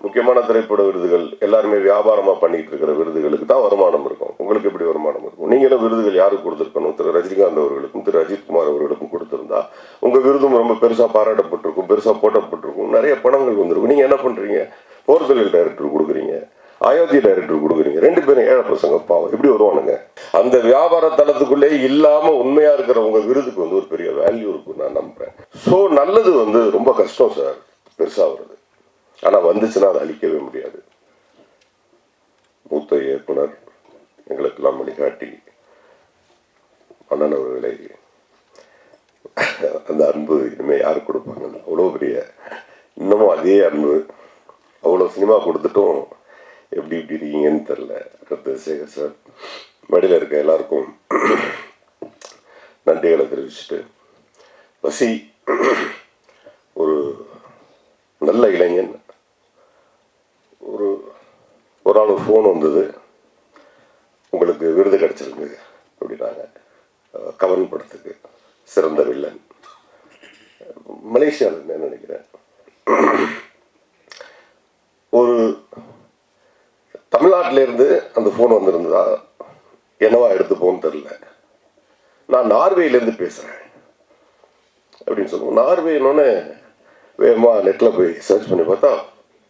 முக்கியமான திரைப்பட விருதுகள் எல்லாருமே வியாபாரமா பண்ணிட்டு இருக்கிற விருதுகளுக்கு தான் வருமானம் இருக்கும். உங்களுக்கு எப்படி வருமானம் இருக்கும்? நீங்களும் விருதுகள் யாருக்கு கொடுத்துருக்கணும்? திரு ரஜினிகாந்த் அவர்களுக்கும் திரு அஜித்குமார் அவர்களுக்கும் கொடுத்திருந்தா உங்க விருதும் ரொம்ப பெருசா பாராட்டப்பட்டிருக்கும், பெருசா போட்டப்பட்டிருக்கும், நிறைய பணங்கள் வந்திருக்கும். நீங்க என்ன பண்றீங்க? போர்த்தொழில் டைரக்டர் கொடுக்குறீங்க, அயோத்தி டைரக்டர் கொடுக்குறீங்க. 2 பேரும் ஏழை பசங்க, பாவம் எப்படி வருவானுங்க? அந்த வியாபார தளத்துக்குள்ளே இல்லாம உண்மையா இருக்கிற உங்க விருதுக்கு ஒரு பெரிய வேல்யூ இருக்கும் நான் நம்புறேன். ஸோ நல்லது ரொம்ப கஷ்டம் சார், பெருசா வருது. ஆனா வந்துச்சுன்னா அதை அழிக்கவே முடியாது. மூத்த இயக்குனர் எங்களுக்கெல்லாம் வழிகாட்டி அண்ணன் அவர்களை அந்த அன்பு இனிமே யாரு கொடுப்பாங்க? அவ்வளோ பெரிய இன்னமும் அதே அன்பு, அவ்வளோ சினிமா கொடுத்துட்டும் எப்படி இப்படி இருக்கீங்கன்னு தெரில. சேகர் சார், மடியில் இருக்க எல்லாருக்கும் நன்றிகளை தெரிவிச்சுட்டு, வசி ஒரு நல்ல இளைஞன். ஒரு நாள் ஒரு ஃபோன் வந்தது, உங்களுக்கு விருது கிடைச்சிருக்கு அப்படின்னாங்க. கவன் படத்துக்கு சிறந்த வில்லன், மலேசியாவில் நினைக்கிறேன். ஒரு தமிழ்நாட்டிலேருந்து அந்த ஃபோன் வந்திருந்ததா என்னவா எடுத்துப்போன்னு தெரில. நான் நார்வேலேருந்து பேசுகிறேன் அப்படின்னு சொல்லுவோம். நார்வேன்னொன்னே வேகமாக நெட்டில் போய் சர்ச் பண்ணி பார்த்தா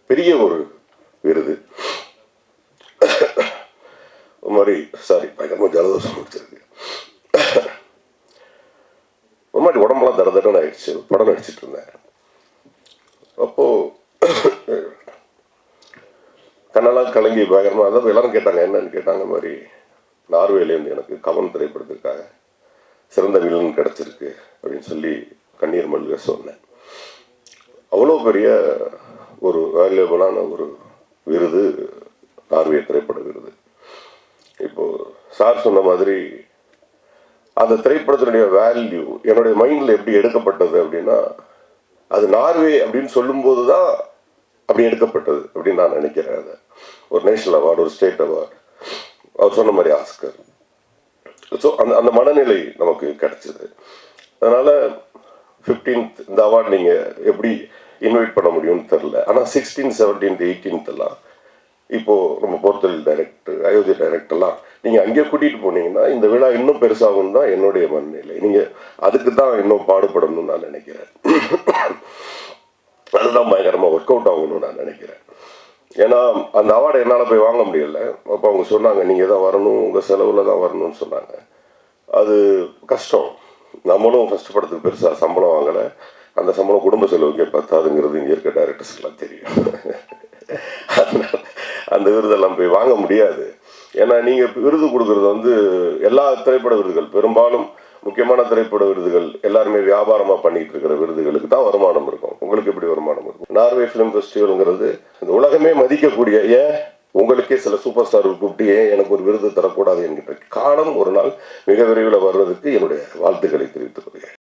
பெரிய ஒரு விருது. ஒரு மாதிரி பயங்கரமாக ஜலதோஷம் முடிச்சிருக்கு. ஒரு மாதிரி உடம்புலாம் தடன்னு ஆயிடுச்சு. படம் நடிச்சிட்டு இருந்தேன். அப்போது கண்ணெல்லாம் கலங்கி பயங்கரமாக, அதாவது எல்லாரும் கேட்டாங்க என்னன்னு கேட்டாங்க. மாதிரி நார்வேலேருந்து எனக்கு கவன் திரைப்படத்திற்காக சிறந்த வில்லன் கிடச்சிருக்கு அப்படின்னு சொல்லி கண்ணீர் மல்க சொன்னேன். அவ்வளோ பெரிய ஒரு வேல்யூபிளான ஒரு விருது நார்வே திரைப்பட விருது. இப்போது சார் சொன்ன மாதிரி அந்த திரைப்படத்தினுடைய வேல்யூ என்னுடைய மைண்டில் எப்படி எடுக்கப்பட்டது அப்படின்னா, அது நார்வே அப்படின்னு சொல்லும்போது தான் அப்படி எடுக்கப்பட்டது அப்படின்னு நான் நினைக்கிறேன். அதை ஒரு நேஷனல் அவார்டு, ஒரு ஸ்டேட் அவார்டு, அவர் சொன்ன மாதிரி ஆஸ்கர். ஸோ அந்த மனநிலை நமக்கு கிடைச்சிது. அதனால் 15th இந்த அவார்டு நீங்கள் எப்படி இன்வைட் பண்ண முடியும்னு தெரில. ஆனால் 16th, 17th, 18th எல்லாம் இப்போது நம்ம போர்த்தொழில் டைரக்டர், அயோத்தி டைரக்டர்லாம் நீங்கள் அங்கேயே கூட்டிகிட்டு போனீங்கன்னா இந்த விழா இன்னும் பெருசாகும் தான் என்னுடைய மனநிலை. நீங்கள் அதுக்கு தான் இன்னும் பாடுபடணும்னு நான் நினைக்கிறேன். அதுதான் பயங்கரமாக ஒர்க் அவுட் ஆகணும்னு நான் நினைக்கிறேன். ஏன்னா அந்த அவார்டை என்னால் போய் வாங்க முடியலை. அப்போ அவங்க சொன்னாங்க நீங்கள் தான் வரணும், உங்கள் செலவில் தான் வரணும்னு சொன்னாங்க. அது கஷ்டம். நம்மளும் கஷ்டப்படுறதுக்கு பெருசாக சம்பளம் வாங்கலை. அந்த சம்பளம் குடும்ப செலவுக்கே பத்தாதுங்கிறது இங்கே இருக்க டைரக்டர்ஸ்க்கெல்லாம் தெரியும். அதனால் அந்த விருதெல்லாம் போய் வாங்க முடியாது. ஏன்னா நீங்கள் விருது கொடுக்குறது எல்லா திரைப்பட விருதுகள், பெரும்பாலும் முக்கியமான திரைப்பட விருதுகள் எல்லாருமே வியாபாரமாக பண்ணிட்டு இருக்கிற விருதுகளுக்கு தான் வருமானம் இருக்கும். உங்களுக்கு எப்படி வருமானம் இருக்கும்? நார்வே ஃபிலிம் ஃபெஸ்டிவலுங்கிறது இந்த உலகமே மதிக்கக்கூடிய, ஏன் உங்களுக்கே சில சூப்பர் ஸ்டார் கூப்பிட்டு ஏன் எனக்கு ஒரு விருது தரக்கூடாது என்கிற காலம் ஒரு நாள் மிக விரைவில் வர்றதுக்கு என்னுடைய வாழ்த்துக்களை தெரிவித்துக் கொள்கிறேன்.